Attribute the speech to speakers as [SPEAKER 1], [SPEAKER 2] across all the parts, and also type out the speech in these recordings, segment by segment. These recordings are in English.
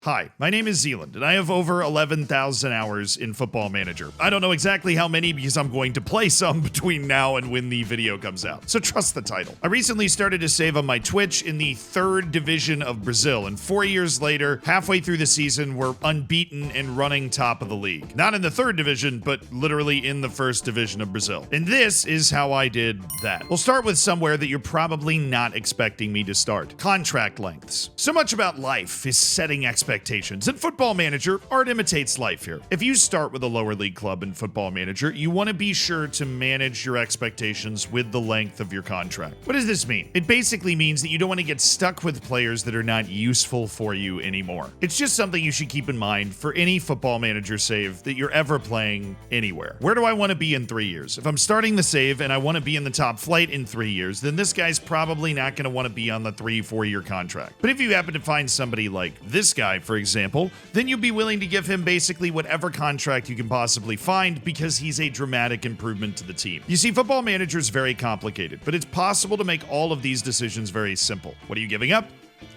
[SPEAKER 1] Hi, my name is Zealand, and I have over 11,000 hours in Football Manager. I don't know exactly how many because I'm going to play some between now and when the video comes out, so trust the title. I recently started to save on my Twitch in the 3rd division of Brazil, and 4 years later, halfway through the season, we're unbeaten and running top of the league. Not in the 3rd division, but literally in the 1st division of Brazil. And this is how I did that. We'll start with somewhere that you're probably not expecting me to start. Contract lengths. So much about life is setting expectations. In Football Manager, art imitates life here. If you start with a lower league club in Football Manager, you want to be sure to manage your expectations with the length of your contract. What does this mean? It basically means that you don't want to get stuck with players that are not useful for you anymore. It's just something you should keep in mind for any Football Manager save that you're ever playing anywhere. Where do I want to be in 3 years? If I'm starting the save and I want to be in the top flight in 3 years, then this guy's probably not going to want to be on the 3-4 year contract. But if you happen to find somebody like this guy, for example, then you'll be willing to give him basically whatever contract you can possibly find because he's a dramatic improvement to the team. You see, Football Manager is very complicated, but it's possible to make all of these decisions very simple. What are you giving up?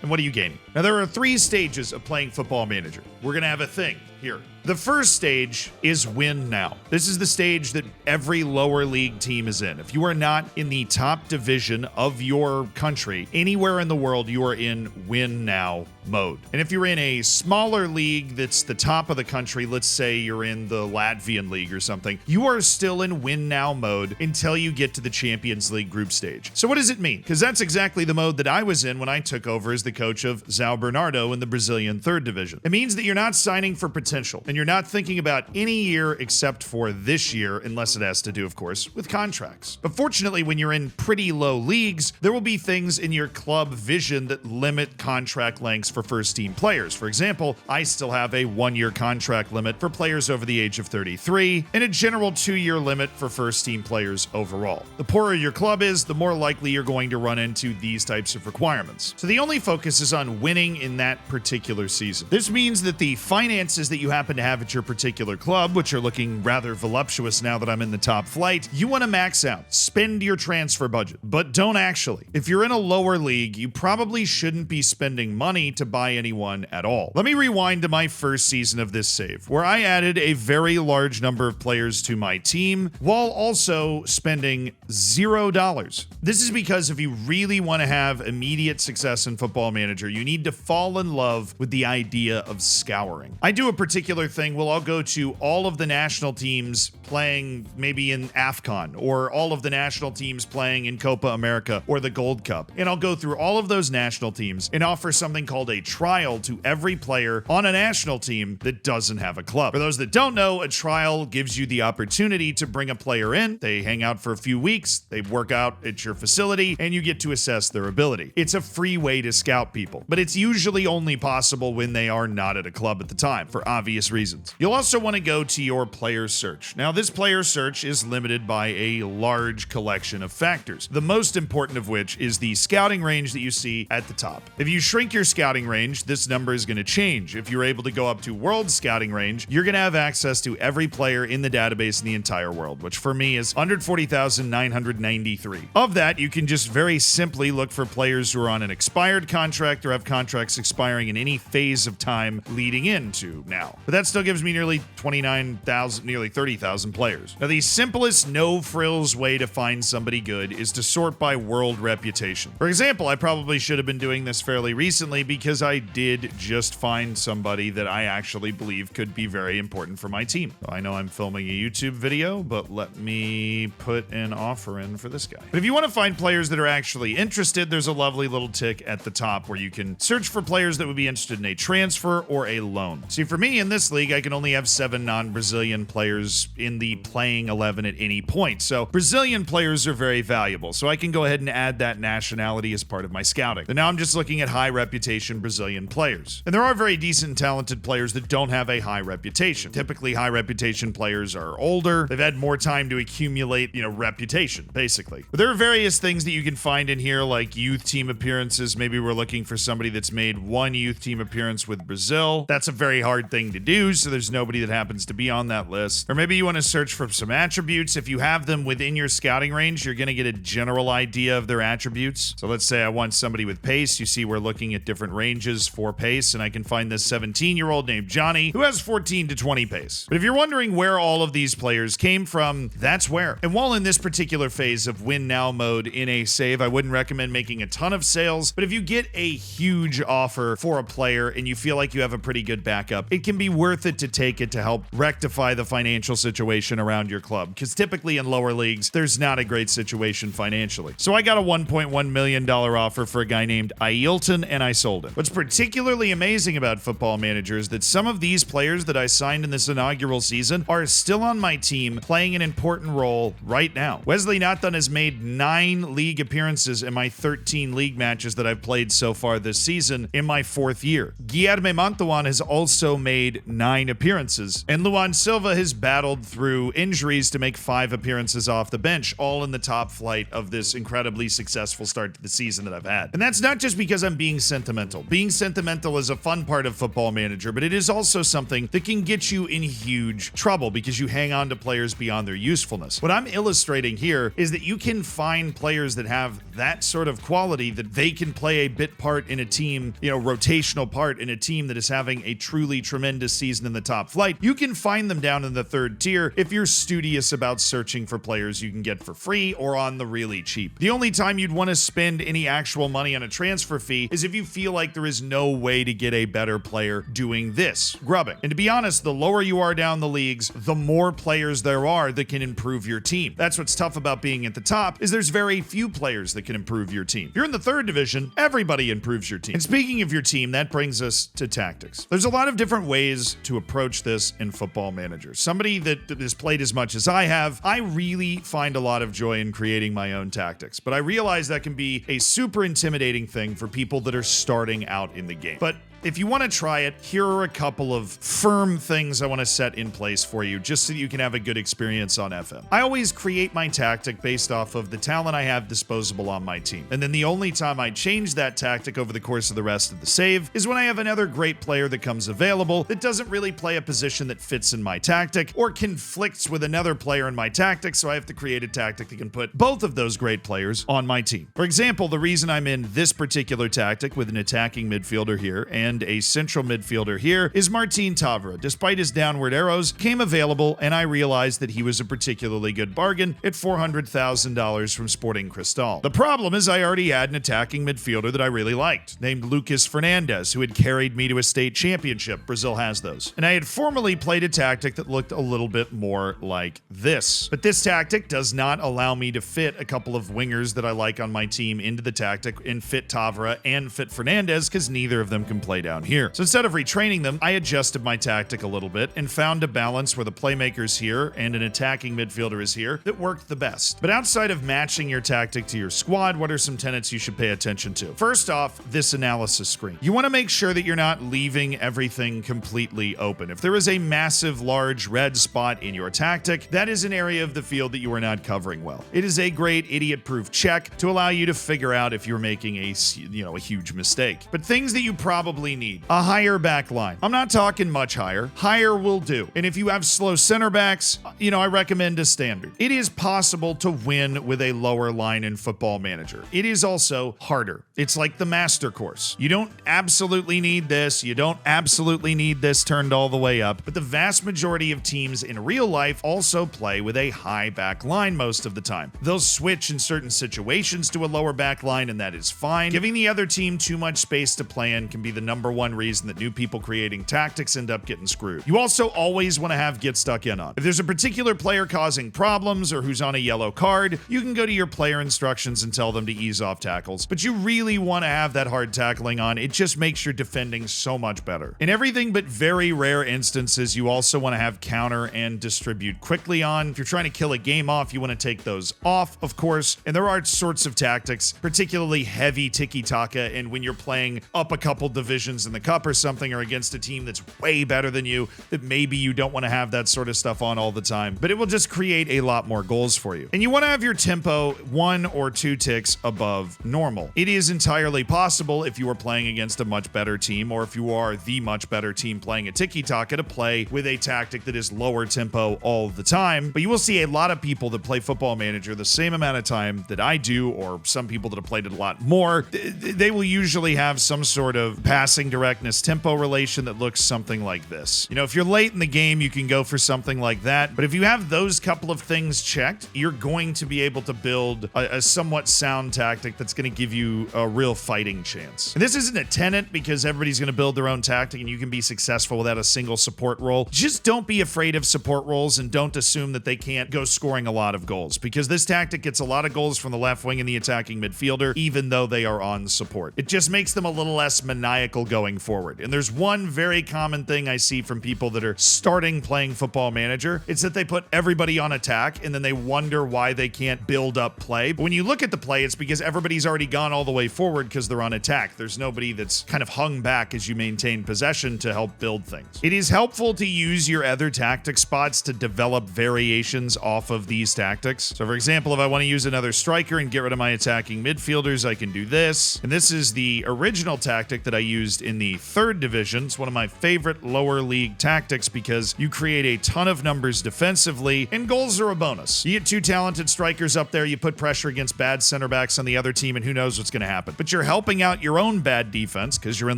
[SPEAKER 1] And what are you gaining? Now, there are 3 stages of playing Football Manager. We're going to have a thing here. The first stage is win now. This is the stage that every lower league team is in. If you are not in the top division of your country, anywhere in the world, you are in win now mode. And if you're in a smaller league that's the top of the country, let's say you're in the Latvian league or something, you are still in win now mode until you get to the Champions League group stage. So what does it mean? Because that's exactly the mode that I was in when I took over as the coach of São Bernardo in the Brazilian 3rd division. It means that you're not signing for potential, and you're not thinking about any year except for this year, unless it has to do, of course, with contracts. But fortunately, when you're in pretty low leagues, there will be things in your club vision that limit contract lengths for first team players. For example, I still have a 1-year contract limit for players over the age of 33 and a general 2-year limit for first team players overall. The poorer your club is, the more likely you're going to run into these types of requirements. So the only focus is on winning in that particular season. This means that the finances that you happen to have at your particular club, which are looking rather voluptuous now that I'm in the top flight, you want to max out, spend your transfer budget, but don't actually. If you're in a lower league, you probably shouldn't be spending money to buy anyone at all. Let me rewind to my first season of this save, where I added a very large number of players to my team while also spending $0. This is because if you really want to have immediate success in Football Manager, you need to fall in love with the idea of scouring. I do a particular thing where I'll go to all of the national teams playing maybe in AFCON, or all of the national teams playing in Copa America or the Gold Cup. And I'll go through all of those national teams and offer something called a trial to every player on a national team that doesn't have a club. For those that don't know, a trial gives you the opportunity to bring a player in. They hang out for a few weeks, they work out at your facility, and you get to assess their ability. It's a free way to scout people, but it's usually only possible when they are not at a club at the time, for obvious reasons. You'll also want to go to your player search. Now, this player search is limited by a large collection of factors, the most important of which is the scouting range that you see at the top. If you shrink your scouting range, this number is going to change. If you're able to go up to world scouting range, you're going to have access to every player in the database in the entire world, which for me is 140,993. Of that, you can just very simply look for players who are on an expired contract or have contracts expiring in any phase of time leading into now. But that still gives me nearly 29,000, nearly 30,000 players. Now, the simplest no-frills way to find somebody good is to sort by world reputation. For example, I probably should have been doing this fairly recently because I did just find somebody that I actually believe could be very important for my team. I know I'm filming a YouTube video, but let me put an offer in for this guy. But if you want to find players that are actually interested, there's a lovely little tick at the top where you can search for players that would be interested in a transfer or a loan. See, for me in this league, I can only have 7 non-Brazilian players in the playing 11 at any point. So Brazilian players are very valuable. So I can go ahead and add that nationality as part of my scouting. And now I'm just looking at high reputation Brazilian players. And there are very decent and talented players that don't have a high reputation. Typically, high reputation players are older. They've had more time to accumulate, reputation, basically. But there are various things that you can find in here, like youth team appearances. Maybe we're looking for somebody that's made one youth team appearance with Brazil. That's a very hard thing to do, so there's nobody that happens to be on that list. Or maybe you want to search for some attributes. If you have them within your scouting range, you're going to get a general idea of their attributes. So let's say I want somebody with pace. You see we're looking at different ranges for pace, and I can find this 17-year-old named Johnny who has 14 to 20 pace. But if you're wondering where all of these players came from, that's where. And while in this particular phase of win now mode in a save, I wouldn't recommend making a ton of sales, but if you get a huge offer for a player and you feel like you have a pretty good backup, it can be worth it to take it to help rectify the financial situation around your club, because typically in lower leagues, there's not a great situation financially. So I got a $1.1 million offer for a guy named Ailton, and I sold him. What's particularly amazing about Football Manager is that some of these players that I signed in this inaugural season are still on my team playing an important role right now. Wesley Nathan has made 9 league appearances in my 13 league matches that I've played so far this season in my 4th year. Guilherme Mantuan has also made 9 appearances, and Luan Silva has battled through injuries to make 5 appearances off the bench, all in the top flight of this incredibly successful start to the season that I've had. And that's not just because I'm being sentimental. Being sentimental is a fun part of Football Manager, but it is also something that can get you in huge trouble because you hang on to players beyond their usefulness. What I'm illustrating here is that you can find players that have that sort of quality that they can play a bit part in a team, rotational part in a team that is having a truly tremendous season in the top flight. You can find them down in the 3rd tier if you're studious about searching for players you can get for free or on the really cheap. The only time you'd want to spend any actual money on a transfer fee is if you feel like there is no way to get a better player doing this, grubbing. And to be honest, the lower you are down the leagues, the more players there are that can improve your team. That's what's tough about being at the top, is there's very few players that can improve your team. If you're in the 3rd division, everybody improves your team. And speaking of your team, that brings us to tactics. There's a lot of different ways to approach this in Football Manager. Somebody that has played as much as I have, I really find a lot of joy in creating my own tactics, but I realize that can be a super intimidating thing for people that are starting out in the game. But if you want to try it, here are a couple of firm things I want to set in place for you just so that you can have a good experience on FM. I always create my tactic based off of the talent I have disposable on my team. And then the only time I change that tactic over the course of the rest of the save is when I have another great player that comes available that doesn't really play a position that fits in my tactic or conflicts with another player in my tactic, so I have to create a tactic that can put both of those great players on my team. For example, the reason I'm in this particular tactic with an attacking midfielder here and a central midfielder here is Martin Tavra. Despite his downward arrows, came available, and I realized that he was a particularly good bargain at $400,000 from Sporting Cristal. The problem is I already had an attacking midfielder that I really liked, named Lucas Fernandez, who had carried me to a state championship. Brazil has those. And I had formerly played a tactic that looked a little bit more like this. But this tactic does not allow me to fit a couple of wingers that I like on my team into the tactic and fit Tavra and fit Fernandez, because neither of them can play down here. So instead of retraining them, I adjusted my tactic a little bit and found a balance where the playmaker's here and an attacking midfielder is here that worked the best. But outside of matching your tactic to your squad, what are some tenets you should pay attention to? First off, this analysis screen. You want to make sure that you're not leaving everything completely open. If there is a massive, large red spot in your tactic, that is an area of the field that you are not covering well. It is a great idiot-proof check to allow you to figure out if you're making a huge mistake. But things that you probably need. A higher back line. I'm not talking much higher. Higher will do. And if you have slow center backs, I recommend a standard. It is possible to win with a lower line in Football Manager. It is also harder. It's like the master course. You don't absolutely need this. You don't absolutely need this turned all the way up. But the vast majority of teams in real life also play with a high back line most of the time. They'll switch in certain situations to a lower back line, and that is fine. Giving the other team too much space to play in can be the number one reason that new people creating tactics end up getting screwed. You also always want to have get stuck in on. If there's a particular player causing problems or who's on a yellow card, you can go to your player instructions and tell them to ease off tackles. But you really want to have that hard tackling on. It just makes your defending so much better. In everything but very rare instances, you also want to have counter and distribute quickly on. If you're trying to kill a game off, you want to take those off, of course. And there are sorts of tactics, particularly heavy tiki-taka, and when you're playing up a couple divisions divisions in the cup or something, or against a team that's way better than you, that maybe you don't want to have that sort of stuff on all the time, but it will just create a lot more goals for you. And you want to have your tempo 1 or 2 ticks above normal. It is entirely possible, if you are playing against a much better team, or if you are the much better team playing a tiki-taka, to play with a tactic that is lower tempo all the time. But you will see a lot of people that play Football Manager the same amount of time that I do, or some people that have played it a lot more. They will usually have some sort of passing directness tempo relation that looks something like this. You know, if you're late in the game, you can go for something like that. But if you have those couple of things checked, you're going to be able to build a somewhat sound tactic that's going to give you a real fighting chance. And this isn't a tenet because everybody's going to build their own tactic and you can be successful without a single support role. Just don't be afraid of support roles and don't assume that they can't go scoring a lot of goals, because this tactic gets a lot of goals from the left wing and the attacking midfielder, even though they are on support. It just makes them a little less maniacal going forward. And there's one very common thing I see from people that are starting playing Football Manager. It's that they put everybody on attack and then they wonder why they can't build up play. But when you look at the play, it's because everybody's already gone all the way forward because they're on attack. There's nobody that's kind of hung back as you maintain possession to help build things. It is helpful to use your other tactic spots to develop variations off of these tactics. So for example, if I want to use another striker and get rid of my attacking midfielders, I can do this. And this is the original tactic that I used in the 3rd division. It's one of my favorite lower league tactics because you create a ton of numbers defensively and goals are a bonus. You get 2 talented strikers up there, you put pressure against bad center backs on the other team, and who knows what's going to happen. But you're helping out your own bad defense because you're in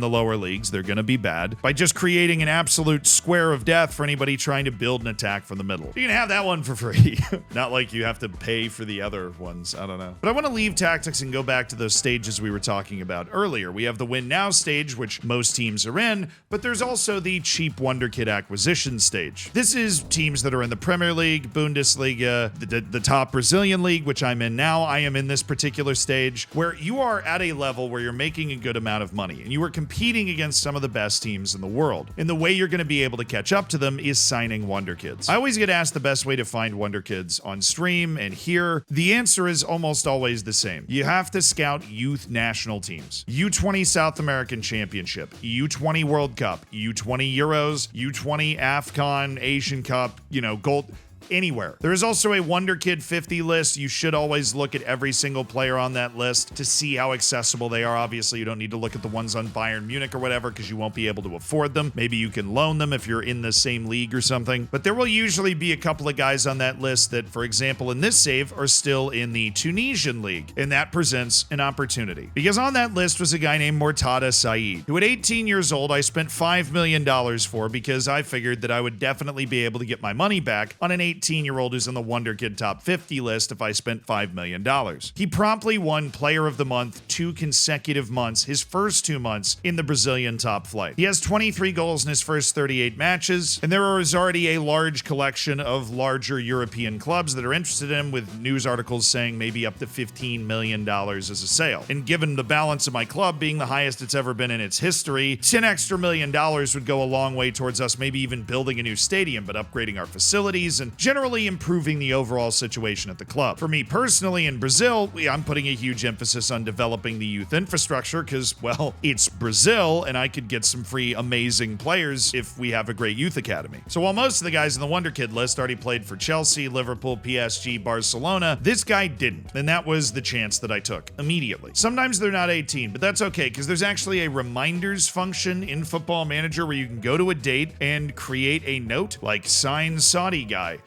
[SPEAKER 1] the lower leagues. They're going to be bad by just creating an absolute square of death for anybody trying to build an attack from the middle. You can have that one for free. Not like you have to pay for the other ones. I don't know. But I want to leave tactics and go back to those stages we were talking about earlier. We have the win now stage, which most teams are in, but there's also the cheap wonder kid acquisition stage. This is teams that are in the Premier League, Bundesliga, the top Brazilian league, which I'm in now. I am in this particular stage where you are at a level where you're making a good amount of money and you are competing against some of the best teams in the world. And the way you're going to be able to catch up to them is signing wonder kids. I always get asked the best way to find wonder kids on stream and here. The answer is almost always the same. You have to scout youth national teams. U20 South American Championship, U20 World Cup, U20 Euros, U20 AFCON, Asian Cup, gold. Anywhere. There is also a Wonder Kid 50 list. You should always look at every single player on that list to see how accessible they are. Obviously, you don't need to look at the ones on Bayern Munich or whatever because you won't be able to afford them. Maybe you can loan them if you're in the same league or something. But there will usually be a couple of guys on that list that, for example, in this save are still in the Tunisian league. And that presents an opportunity. Because on that list was a guy named Mortada Saeed, who at 18 years old, I spent $5 million for because I figured that I would definitely be able to get my money back on an 18-year-old who's in the Wonder Kid Top 50 list if I spent $5 million. He promptly won Player of the Month 2 consecutive months, his first 2 months in the Brazilian top flight. He has 23 goals in his first 38 matches, and there is already a large collection of larger European clubs that are interested in him, with news articles saying maybe up to $15 million as a sale. And given the balance of my club being the highest it's ever been in its history, $10 extra million would go a long way towards us maybe even building a new stadium, but upgrading our facilities and generally improving the overall situation at the club. For me personally, in Brazil, I'm putting a huge emphasis on developing the youth infrastructure because, well, it's Brazil and I could get some free amazing players if we have a great youth academy. So while most of the guys in the Wonder Kid list already played for Chelsea, Liverpool, PSG, Barcelona, this guy didn't. And that was the chance that I took immediately. Sometimes they're not 18, but that's okay because there's actually a reminders function in Football Manager where you can go to a date and create a note like sign Saudi guy.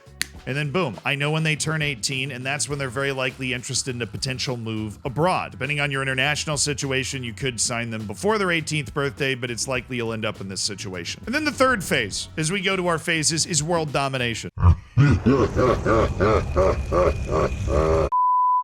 [SPEAKER 1] And then boom, I know when they turn 18, and that's when they're very likely interested in a potential move abroad. Depending on your international situation, you could sign them before their 18th birthday, but it's likely you'll end up in this situation. And then the third phase, as we go to our phases, is world domination.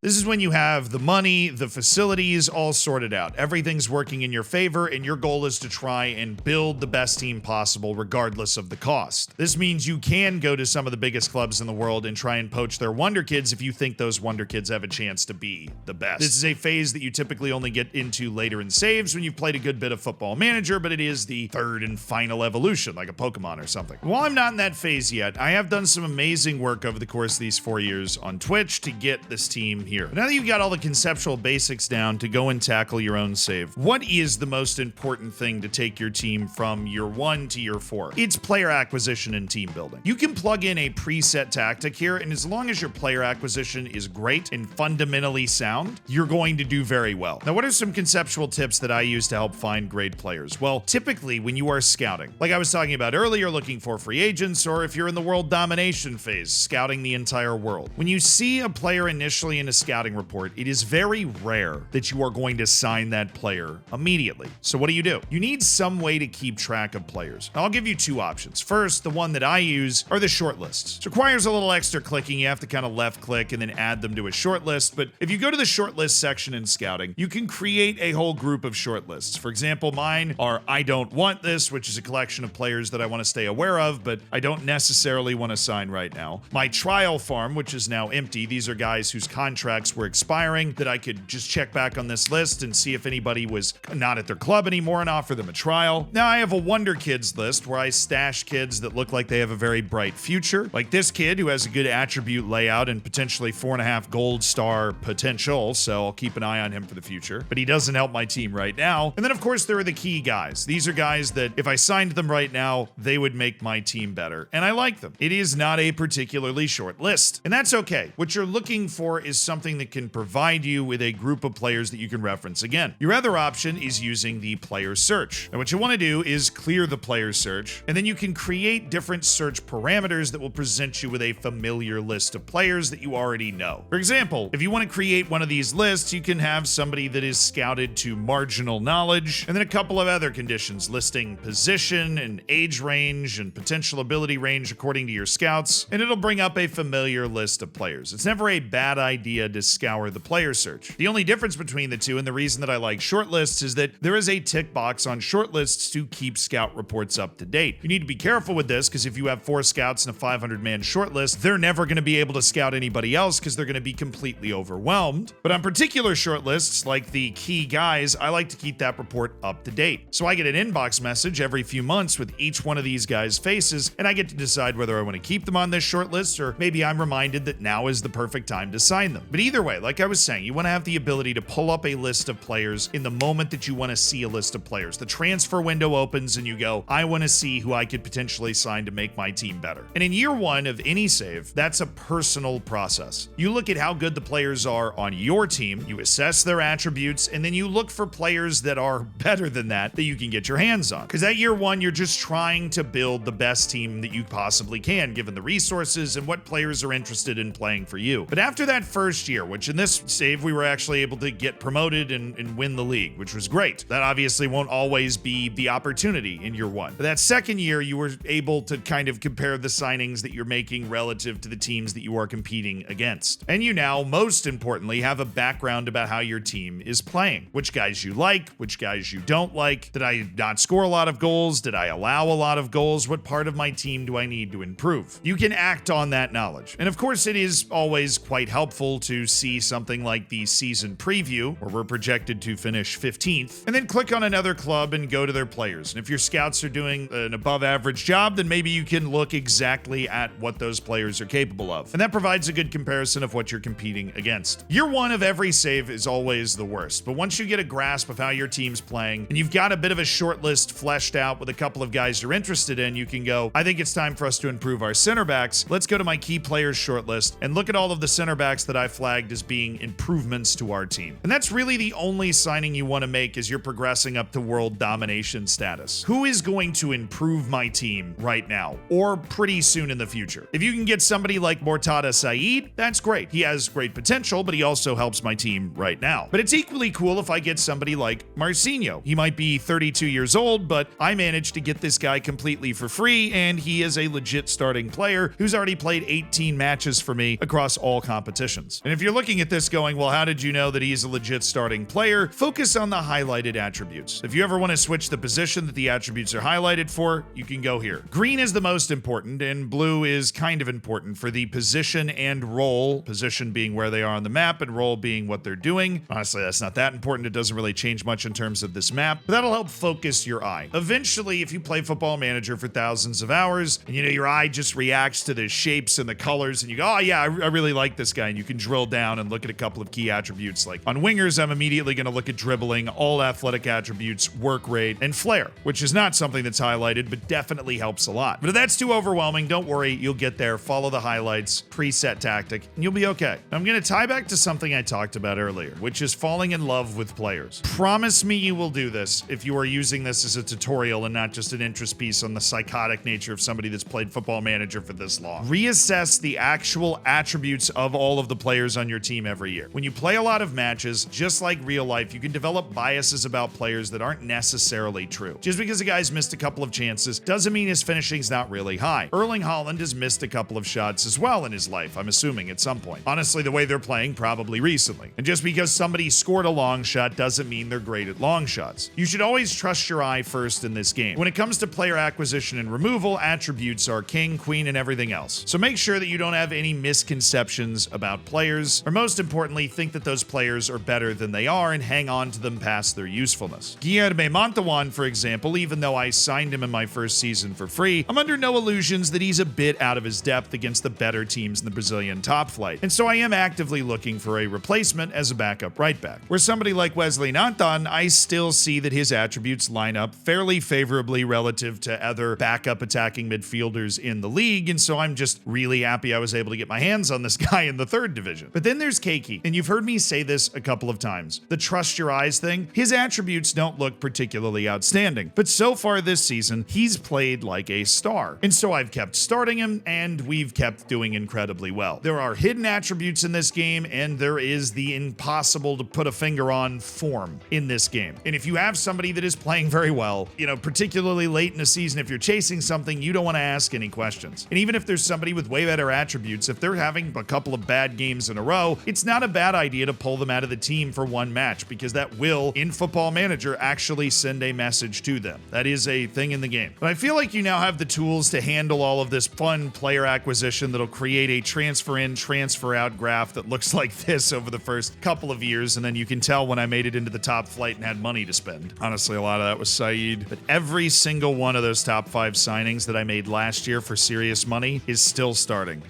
[SPEAKER 1] This is when you have the money, the facilities all sorted out. Everything's working in your favor, and your goal is to try and build the best team possible regardless of the cost. This means you can go to some of the biggest clubs in the world and try and poach their Wonder Kids if you think those Wonder Kids have a chance to be the best. This is a phase that you typically only get into later in saves when you've played a good bit of Football Manager, but it is the third and final evolution, like a Pokemon or something. While I'm not in that phase yet, I have done some amazing work over the course of these 4 years on Twitch to get this team here. But now that you've got all the conceptual basics down to go and tackle your own save, what is the most important thing to take your team from year 1 to year 4? It's player acquisition and team building. You can plug in a preset tactic here, and as long as your player acquisition is great and fundamentally sound, you're going to do very well. Now, what are some conceptual tips that I use to help find great players? Well, typically when you are scouting, like I was talking about earlier, looking for free agents, or if you're in the world domination phase, scouting the entire world. When you see a player initially in a scouting report, it is very rare that you are going to sign that player immediately. So what do? You need some way to keep track of players. I'll give you two options. First, the one that I use are the short lists. It requires a little extra clicking. You have to kind of left click and then add them to a short list. But if you go to the short list section in scouting, you can create a whole group of short lists. For example, mine are I don't want this, which is a collection of players that I want to stay aware of, but I don't necessarily want to sign right now. My trial farm, which is now empty. These are guys whose contracts were expiring that I could just check back on this list and see if anybody was not at their club anymore and offer them a trial. Now I have a Wonder Kids list where I stash kids that look like they have a very bright future, like this kid who has a good attribute layout and potentially 4.5 gold star potential, so I'll keep an eye on him for the future, but he doesn't help my team right now. And then of course there are the key guys. These are guys that if I signed them right now, they would make my team better, and I like them. It is not a particularly short list, and that's okay. What you're looking for is something that can provide you with a group of players that you can reference again. Your other option is using the player search. And what you want to do is clear the player search, and then you can create different search parameters that will present you with a familiar list of players that you already know. For example, if you want to create one of these lists, you can have somebody that is scouted to marginal knowledge, and then a couple of other conditions listing position and age range and potential ability range according to your scouts, and it'll bring up a familiar list of players. It's never a bad idea to scour the player search. The only difference between the two, and the reason that I like short lists, is that there is a tick box on short lists to keep scout reports up to date. You need to be careful with this because if you have 4 scouts and a 500-man short list, they're never going to be able to scout anybody else because they're going to be completely overwhelmed. But on particular short lists, like the key guys, I like to keep that report up to date. So I get an inbox message every few months with each one of these guys' faces, and I get to decide whether I want to keep them on this short list, or maybe I'm reminded that now is the perfect time to sign them. But either way, like I was saying, you want to have the ability to pull up a list of players in the moment that you want to see a list of players. The transfer window opens and you go, I want to see who I could potentially sign to make my team better. And in year 1 of any save, that's a personal process. You look at how good the players are on your team, you assess their attributes, and then you look for players that are better than that you can get your hands on. Because at year 1, you're just trying to build the best team that you possibly can, given the resources and what players are interested in playing for you. But after that first year, which in this save, we were actually able to get promoted and win the league, which was great. That obviously won't always be the opportunity in year 1. But that second year, you were able to kind of compare the signings that you're making relative to the teams that you are competing against. And you now, most importantly, have a background about how your team is playing. Which guys you like, which guys you don't like. Did I not score a lot of goals? Did I allow a lot of goals? What part of my team do I need to improve? You can act on that knowledge. And of course, it is always quite helpful to see something like the season preview, where we're projected to finish 15th, and then click on another club and go to their players. And if your scouts are doing an above average job, then maybe you can look exactly at what those players are capable of. And that provides a good comparison of what you're competing against. Year 1 of every save is always the worst, but once you get a grasp of how your team's playing, and you've got a bit of a short list fleshed out with a couple of guys you're interested in, you can go, I think it's time for us to improve our center backs. Let's go to my key players short list and look at all of the center backs that I flagged as being improvements to our team. And that's really the only signing you want to make as you're progressing up to world domination status. Who is going to improve my team right now or pretty soon in the future? If you can get somebody like Mortada Saeed, that's great. He has great potential, but he also helps my team right now. But it's equally cool if I get somebody like Marcinho. He might be 32 years old, but I managed to get this guy completely for free, and he is a legit starting player who's already played 18 matches for me across all competitions. And if you're looking at this going, well, how did you know that he's a legit starting player? Focus on the highlighted attributes. If you ever want to switch the position that the attributes are highlighted for, you can go here. Green is the most important, and blue is kind of important for the position and role, position being where they are on the map and role being what they're doing. Honestly, that's not that important. It doesn't really change much in terms of this map, but that'll help focus your eye. Eventually, if you play Football Manager for thousands of hours, and your eye just reacts to the shapes and the colors, and you go, oh yeah, I really like this guy, and you can drill drill down and look at a couple of key attributes. Like on wingers, I'm immediately going to look at dribbling, all athletic attributes, work rate, and flair, which is not something that's highlighted, but definitely helps a lot. But if that's too overwhelming, don't worry, you'll get there. Follow the highlights, preset tactic, and you'll be okay. I'm going to tie back to something I talked about earlier, which is falling in love with players. Promise me you will do this if you are using this as a tutorial and not just an interest piece on the psychotic nature of somebody that's played Football Manager for this long. Reassess the actual attributes of all of the players on your team every year. When you play a lot of matches, just like real life, you can develop biases about players that aren't necessarily true. Just because a guy's missed a couple of chances doesn't mean his finishing's not really high. Erling Haaland has missed a couple of shots as well in his life, I'm assuming at some point. Honestly, the way they're playing, probably recently. And just because somebody scored a long shot doesn't mean they're great at long shots. You should always trust your eye first in this game. When it comes to player acquisition and removal, attributes are king, queen, and everything else. So make sure that you don't have any misconceptions about players, or most importantly, think that those players are better than they are and hang on to them past their usefulness. Guilherme Montawan, for example, even though I signed him in my first season for free, I'm under no illusions that he's a bit out of his depth against the better teams in the Brazilian top flight. And so I am actively looking for a replacement as a backup right back. Where somebody like Wesley Nantan, I still see that his attributes line up fairly favorably relative to other backup attacking midfielders in the league, and so I'm just really happy I was able to get my hands on this guy in the third division. But then there's Keiki, and you've heard me say this a couple of times. The trust your eyes thing, his attributes don't look particularly outstanding, but so far this season, he's played like a star. And so I've kept starting him, and we've kept doing incredibly well. There are hidden attributes in this game, and there is the impossible to put a finger on form in this game. And if you have somebody that is playing very well, particularly late in the season, if you're chasing something, you don't want to ask any questions. And even if there's somebody with way better attributes, if they're having a couple of bad games in a row, it's not a bad idea to pull them out of the team for one match, because that will, in Football Manager, actually send a message to them. That is a thing in the game. But I feel like you now have the tools to handle all of this fun player acquisition that'll create a transfer in, transfer out graph that looks like this over the first couple of years, and then you can tell when I made it into the top flight and had money to spend. Honestly, a lot of that was Saeed, but every single one of those top 5 signings that I made last year for serious money is still starting,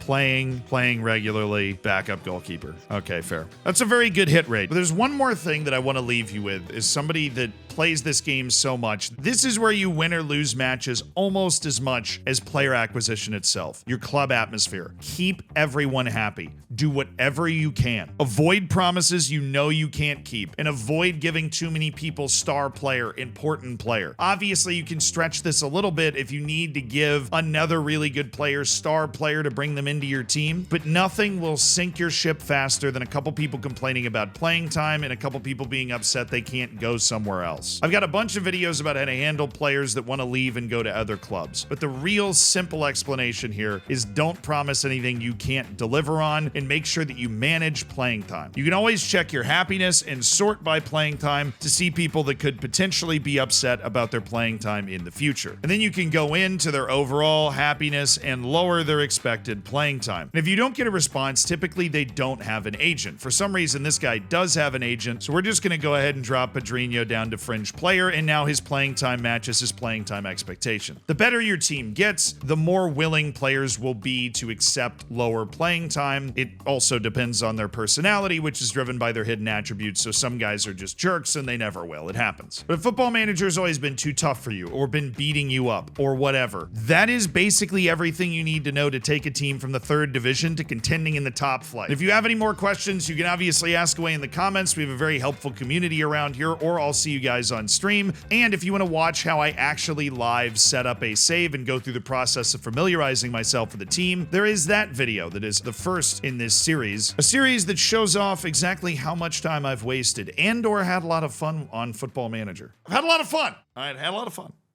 [SPEAKER 1] playing regularly, backup goalkeeper. Okay, fair. That's a very good hit rate. But there's one more thing that I want to leave you with, is somebody that plays this game so much. This is where you win or lose matches almost as much as player acquisition itself. Your club atmosphere. Keep everyone happy. Do whatever you can. Avoid promises you know you can't keep, and avoid giving too many people star player, important player. Obviously, you can stretch this a little bit if you need to give another really good player, star player, to bring them into your team, but nothing will sink your ship faster than a couple people complaining about playing time and a couple people being upset they can't go somewhere else. I've got a bunch of videos about how to handle players that want to leave and go to other clubs, but the real simple explanation here is don't promise anything you can't deliver on, and make sure that you manage playing time. You can always check your happiness and sort by playing time to see people that could potentially be upset about their playing time in the future. And then you can go into their overall happiness and lower their expected playing time. And if you don't get a response, typically they don't have an agent. For some reason, this guy does have an agent, so we're just going to go ahead and drop Pedrinho down to fringe player, and now his playing time matches his playing time expectation. The better your team gets, the more willing players will be to accept lower playing time. It also depends on their personality, which is driven by their hidden attributes, so some guys are just jerks and they never will. It happens. But if Football Manager's always been too tough for you, or been beating you up, or whatever, that is basically everything you need to know to take a team from the 3rd division to contending in the top flight. If you have any more questions, you can obviously ask away in the comments. We have a very helpful community around here, or I'll see you guys on stream. And if you want to watch how I actually live set up a save and go through the process of familiarizing myself with the team, there is that video that is the first in this series, a series that shows off exactly how much time I've wasted and or had a lot of fun on Football Manager. I've had a lot of fun. I had a lot of fun.